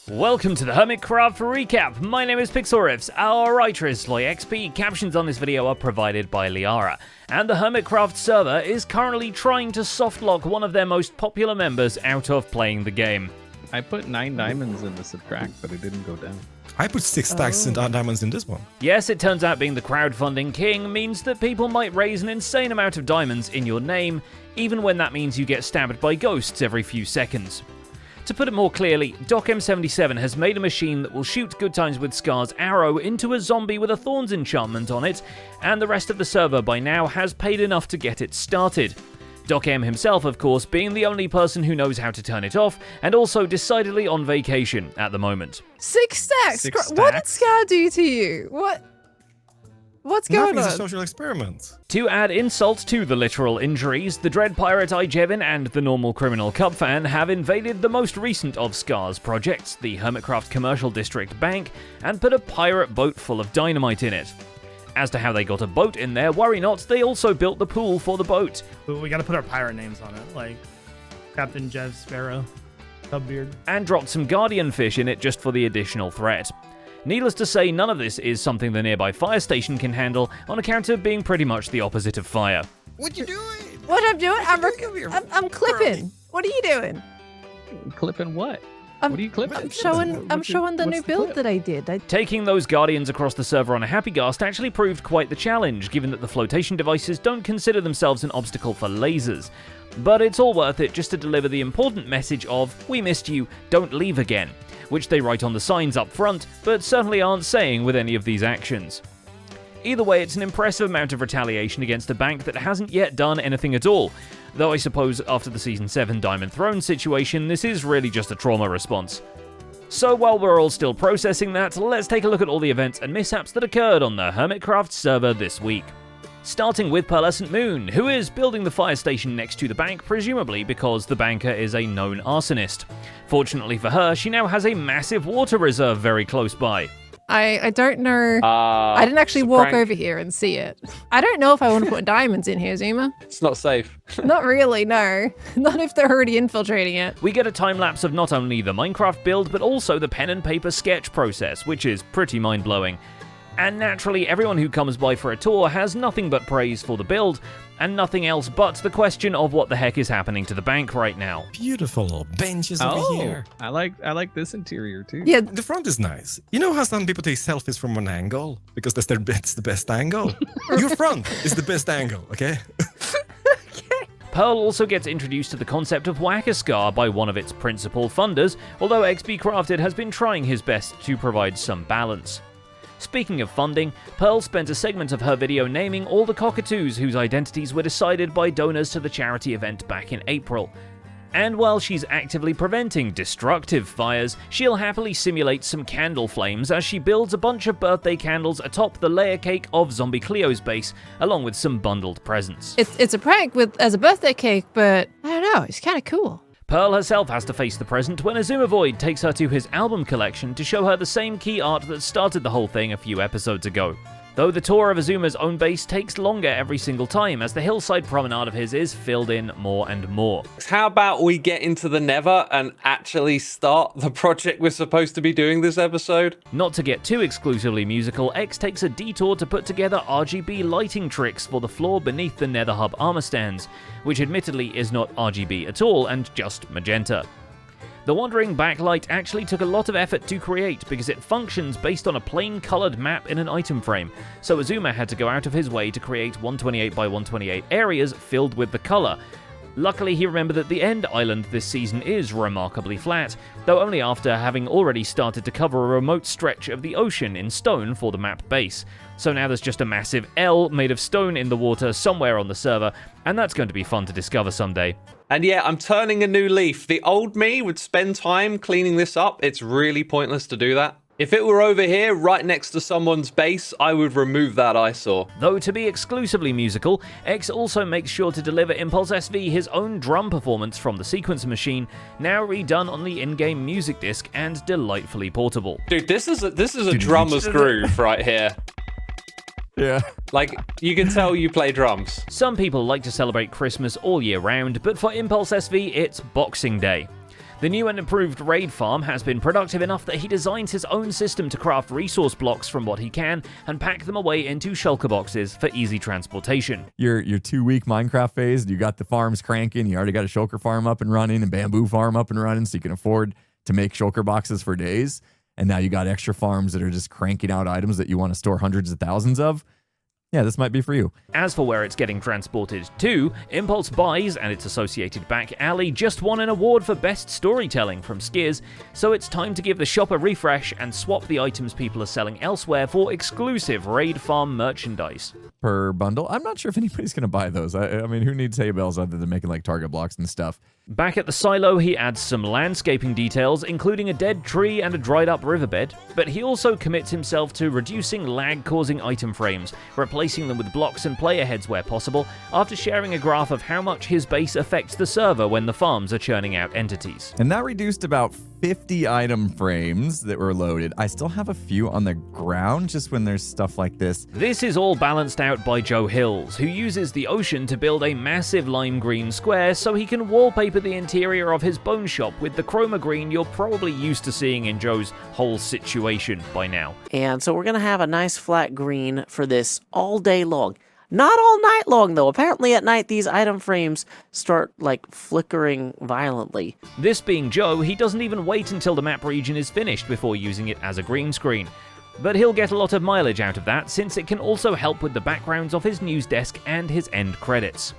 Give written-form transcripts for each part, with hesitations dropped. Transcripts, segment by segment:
Welcome to the Hermitcraft recap. My name is Pixelriffs. Our writer is SloyXP. Captions on this video are provided by Liara. And the Hermitcraft server is currently trying to softlock one of their most popular members out of playing the game. I put 9 diamonds in the subtract, but it didn't go down. I put 6 stacks and diamonds in this one. Yes, it turns out being the crowdfunding king means that people might raise an insane amount of diamonds in your name, even when that means you get stabbed by ghosts every few seconds. To put it more clearly, Doc M77 has made a machine that will shoot Good Times with Scar's arrow into a zombie with a thorns enchantment on it, and the rest of the server by now has paid enough to get it started. Doc M himself, of course, being the only person who knows how to turn it off, and also decidedly on vacation at the moment. 6 stacks? What did Scar do to you? What's going Nothing's on? a social experiment. To add insult to the literal injuries, the Dread Pirate Ijevin and the Normal Criminal Cup fan have invaded the most recent of Scar's projects, the Hermitcraft Commercial District Bank, and put a pirate boat full of dynamite in it. As to how they got a boat in there, worry not, they also built the pool for the boat. We gotta put our pirate names on it, like Captain Jeff Sparrow, Cubbeard. And dropped some guardian fish in it just for the additional threat. Needless to say, none of this is something the nearby fire station can handle on account of being pretty much the opposite of fire. What you doing? What I'm doing? I'm clipping. What are you doing? Clipping what? I'm- What are you clipping? I'm showing the new build that I did. Taking those guardians across the server on a happy ghast actually proved quite the challenge, given that the flotation devices don't consider themselves an obstacle for lasers. But it's all worth it just to deliver the important message of, "We missed you, don't leave again," which they write on the signs up front, but certainly aren't saying with any of these actions. Either way, it's an impressive amount of retaliation against a bank that hasn't yet done anything at all, though I suppose after the Season 7 Diamond Throne situation, this is really just a trauma response. So while we're all still processing that, let's take a look at all the events and mishaps that occurred on the Hermitcraft server this week. Starting with Pearlescent Moon, who is building the fire station next to the bank, presumably because the banker is a known arsonist. Fortunately for her, she now has a massive water reserve very close by. I don't know. I didn't actually walk over here and see it. I don't know if I want to put diamonds in here, Zuma. It's not safe. Not really, no. Not if they're already infiltrating it. We get a time-lapse of not only the Minecraft build, but also the pen and paper sketch process, which is pretty mind-blowing. And naturally, everyone who comes by for a tour has nothing but praise for the build, and nothing else but the question of what the heck is happening to the bank right now. Beautiful little benches over here. I like this interior too. Yeah, The front is nice. You know how some people take selfies from one angle? Because that's the best angle. Your front is the best angle, okay? Pearl also gets introduced to the concept of Whack-A-Scar by one of its principal funders, although XP Crafted has been trying his best to provide some balance. Speaking of funding, Pearl spent a segment of her video naming all the cockatoos whose identities were decided by donors to the charity event back in April. And while she's actively preventing destructive fires, she'll happily simulate some candle flames as she builds a bunch of birthday candles atop the layer cake of Zombie Cleo's base, along with some bundled presents. it's a prank as a birthday cake, but I don't know, it's kind of cool. Pearl herself has to face the present when Azuma Void takes her to his album collection to show her the same key art that started the whole thing a few episodes ago. Though the tour of Azuma's own base takes longer every single time, as the hillside promenade of his is filled in more and more. How about we get into the Nether and actually start the project we're supposed to be doing this episode? Not to get too exclusively musical, X takes a detour to put together RGB lighting tricks for the floor beneath the Nether Hub armor stands, which admittedly is not RGB at all and just magenta. The wandering backlight actually took a lot of effort to create because it functions based on a plain coloured map in an item frame, so Azuma had to go out of his way to create 128 by 128 areas filled with the colour. Luckily, he remembered that the end island this season is remarkably flat, though only after having already started to cover a remote stretch of the ocean in stone for the map base. So now there's just a massive L made of stone in the water somewhere on the server, and that's going to be fun to discover someday. And yeah, I'm turning a new leaf. The old me would spend time cleaning this up. It's really pointless to do that. If it were over here, right next to someone's base, I would remove that eyesore. Though to be exclusively musical, X also makes sure to deliver Impulse SV his own drum performance from the sequence machine, now redone on the in-game music disc and delightfully portable. Dude, this is a drummer's groove right here. Yeah. Like, you can tell you play drums. Some people like to celebrate Christmas all year round, but for Impulse SV, it's Boxing Day. The new and improved raid farm has been productive enough that he designs his own system to craft resource blocks from what he can and pack them away into shulker boxes for easy transportation. Your 2-week Minecraft phase, you got the farms cranking, you already got a shulker farm up and running and bamboo farm up and running, so you can afford to make shulker boxes for days. And now you got extra farms that are just cranking out items that you want to store hundreds of thousands of. Yeah, this might be for you. As for where it's getting transported to, Impulse Buys and its associated back alley just won an award for Best Storytelling from Skiz, so it's time to give the shop a refresh and swap the items people are selling elsewhere for exclusive Raid Farm merchandise. Per bundle. I'm not sure if anybody's going to buy those. I mean, who needs hay bales other than making like target blocks and stuff? Back at the silo, he adds some landscaping details, including a dead tree and a dried-up riverbed, but he also commits himself to reducing lag-causing item frames, replacing them with blocks and player heads where possible, after sharing a graph of how much his base affects the server when the farms are churning out entities. And that reduced about 50 item frames that were loaded. I still have a few on the ground just when there's stuff like this. This is all balanced out by Joe Hills, who uses the ocean to build a massive lime green square so he can wallpaper the interior of his bone shop with the chroma green you're probably used to seeing in Joe's whole situation by now. And so we're going to have a nice flat green for this all day long. Not all night long, though. Apparently at night, these item frames start, like, flickering violently. This being Joe, he doesn't even wait until the map region is finished before using it as a green screen. But he'll get a lot of mileage out of that, since it can also help with the backgrounds of his news desk and his end credits.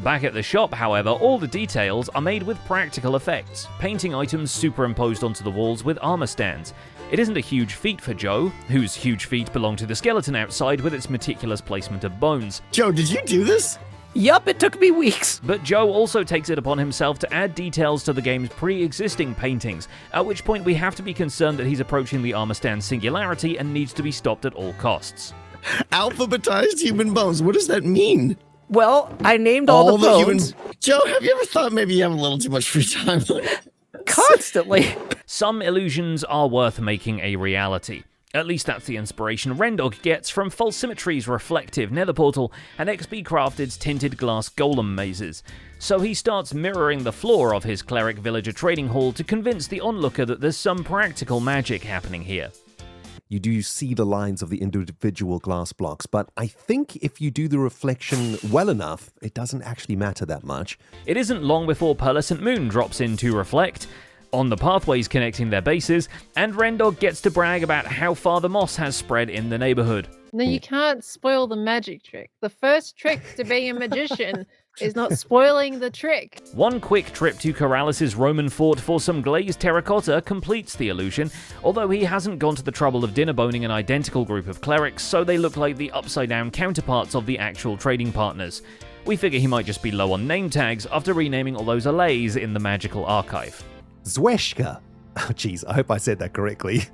Back at the shop, however, all the details are made with practical effects, painting items superimposed onto the walls with armor stands. It isn't a huge feat for Joe, whose huge feet belong to the skeleton outside with its meticulous placement of bones. Joe, did you do this? Yup, it took me weeks. But Joe also takes it upon himself to add details to the game's pre-existing paintings, at which point we have to be concerned that he's approaching the armor stand's singularity and needs to be stopped at all costs. Alphabetized human bones, what does that mean? Well, I named all the bones. Joe, have you ever thought maybe you have a little too much free time? Constantly. Some illusions are worth making a reality. At least that's the inspiration Rendog gets from False Symmetry's reflective nether portal and XP Crafted's tinted glass golem mazes. So he starts mirroring the floor of his cleric villager trading hall to convince the onlooker that there's some practical magic happening here. You do see the lines of the individual glass blocks, but I think if you do the reflection well enough, it doesn't actually matter that much. It isn't long before Pearlescent Moon drops in to reflect on the pathways connecting their bases, and Rendog gets to brag about how far the moss has spread in the neighborhood. No, you can't spoil the magic trick. The first trick to being a magician is not spoiling the trick. One quick trip to Corrales' Roman fort for some glazed terracotta completes the illusion, although he hasn't gone to the trouble of dinner-boning an identical group of clerics, so they look like the upside-down counterparts of the actual trading partners. We figure he might just be low on name tags after renaming all those allays in the magical archive. Zweshka. Oh, geez, I hope I said that correctly.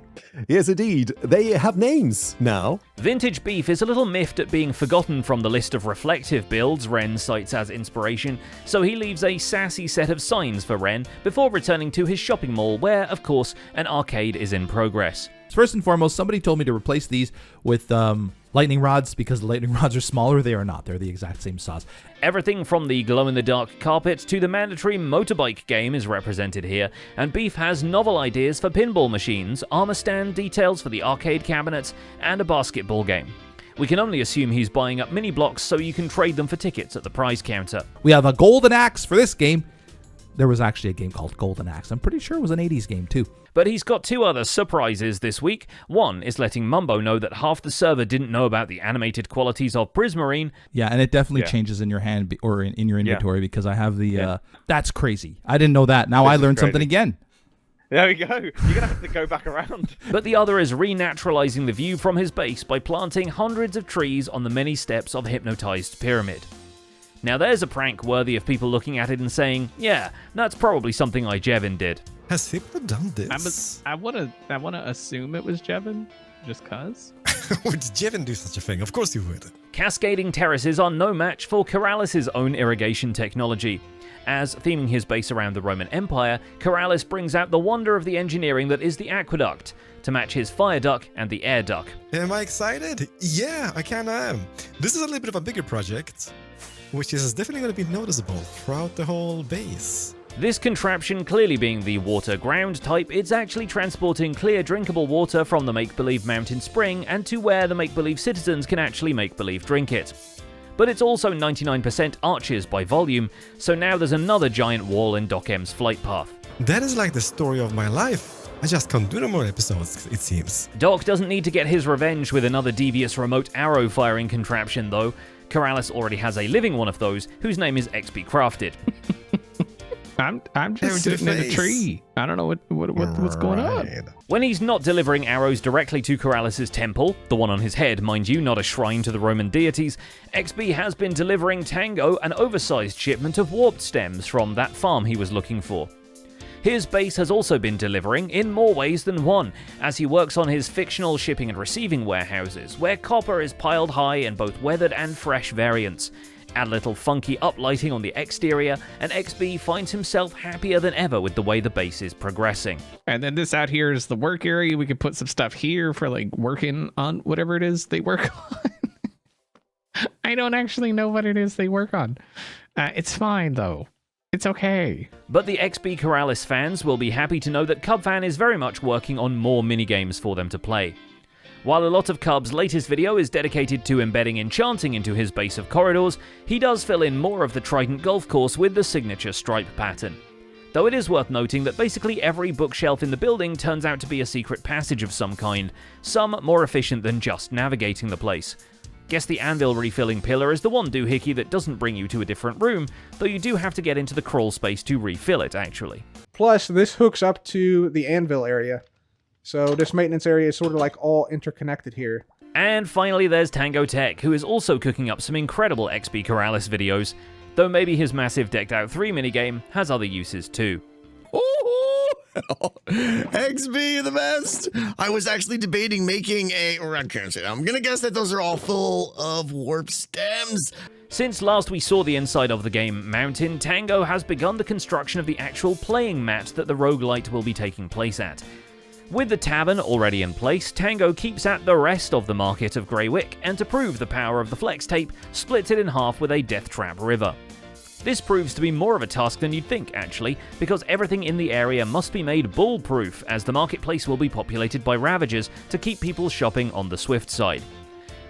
Yes, indeed. They have names now. Vintage Beef is a little miffed at being forgotten from the list of reflective builds Ren cites as inspiration, so he leaves a sassy set of signs for Ren before returning to his shopping mall where, of course, an arcade is in progress. First and foremost, somebody told me to replace these with lightning rods because the lightning rods are smaller. They are not. They're the exact same size. Everything from the glow-in-the-dark carpet to the mandatory motorbike game is represented here, and Beef has novel ideas for pinball machines, armor stand details for the arcade cabinets, and a basketball game. We can only assume he's buying up mini blocks so you can trade them for tickets at the prize counter. We have a golden axe for this game. There was actually a game called Golden Axe. I'm pretty sure it was an 80s game too. But he's got two other surprises this week. One is letting Mumbo know that half the server didn't know about the animated qualities of Prismarine. Yeah, and it definitely changes in your hand or in your inventory because I have the... that's crazy. I didn't know that. Now I learned something again. There we go. You're going to have to go back around. But the other is renaturalizing the view from his base by planting hundreds of trees on the many steps of Hypnotized Pyramid. Now there's a prank worthy of people looking at it and saying, yeah, that's probably something Jevin did. Has Hypno done this? I wanna assume it was Jevin, just cause. Would Jevin do such a thing? Of course you would. Cascading terraces are no match for Corrales' own irrigation technology. As theming his base around the Roman Empire, Corrales brings out the wonder of the engineering that is the aqueduct, to match his fire duct and the air duct. Am I excited? Yeah, I kinda am. This is a little bit of a bigger project, which is definitely going to be noticeable throughout the whole base. This contraption clearly being the water-ground type, it's actually transporting clear drinkable water from the make-believe mountain spring and to where the make-believe citizens can actually make-believe drink it. But it's also 99% arches by volume, so now there's another giant wall in Doc M's flight path. That is like the story of my life. I just can't do no more episodes, it seems. Doc doesn't need to get his revenge with another devious remote arrow-firing contraption, though. Corrales already has a living one of those, whose name is XP Crafted. I'm just sitting in a tree. I don't know what's going on. When he's not delivering arrows directly to Corrales' temple, the one on his head, mind you, not a shrine to the Roman deities, XP has been delivering Tango an oversized shipment of warped stems from that farm he was looking for. His base has also been delivering in more ways than one, as he works on his fictional shipping and receiving warehouses, where copper is piled high in both weathered and fresh variants. Add a little funky uplighting on the exterior, and XB finds himself happier than ever with the way the base is progressing. And then this out here is the work area. We could put some stuff here for like working on whatever it is they work on. I don't actually know what it is they work on. It's fine though. It's okay. But the XB Corrales fans will be happy to know that Cubfan is very much working on more minigames for them to play. While a lot of Cub's latest video is dedicated to embedding enchanting into his base of corridors, he does fill in more of the Trident golf course with the signature stripe pattern. Though it is worth noting that basically every bookshelf in the building turns out to be a secret passage of some kind, some more efficient than just navigating the place. Guess the anvil refilling pillar is the one doohickey that doesn't bring you to a different room, though you do have to get into the crawl space to refill it, actually. Plus, this hooks up to the anvil area. So this maintenance area is sort of like all interconnected here. And finally there's Tango Tech, who is also cooking up some incredible XB Corrales videos, though maybe his massive Decked Out 3 minigame has other uses too. XB, the best. I was actually debating making I'm gonna guess that those are all full of warp stems. Since last we saw the inside of the game Mountain, Tango has begun the construction of the actual playing mat that the roguelite will be taking place at. With the tavern already in place, Tango keeps at the rest of the market of Greywick, and to prove the power of the flex tape, splits it in half with a death trap river. This proves to be more of a task than you'd think, actually, because everything in the area must be made bull-proof, as the marketplace will be populated by Ravagers to keep people shopping on the Swift side.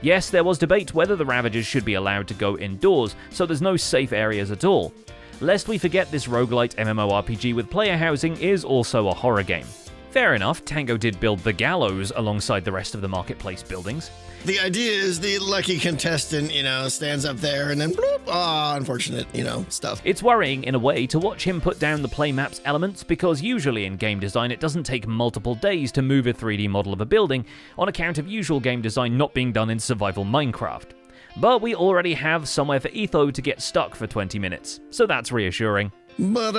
Yes, there was debate whether the Ravagers should be allowed to go indoors, so there's no safe areas at all. Lest we forget, this roguelite MMORPG with player housing is also a horror game. Fair enough, Tango did build the gallows alongside the rest of the marketplace buildings. The idea is the lucky contestant, stands up there and then bloop, unfortunate, stuff. It's worrying in a way to watch him put down the playmap's elements, because usually in game design it doesn't take multiple days to move a 3D model of a building on account of usual game design not being done in survival Minecraft. But we already have somewhere for Etho to get stuck for 20 minutes, so that's reassuring. But,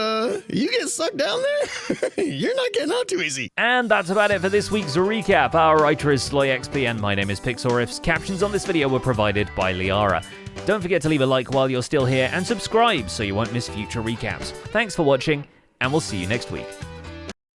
you get stuck down there? You're not getting out too easy. And that's about it for this week's recap. Our writer is SloyXP and my name is Pixorifs. Captions on this video were provided by Liara. Don't forget to leave a like while you're still here and subscribe so you won't miss future recaps. Thanks for watching, and we'll see you next week.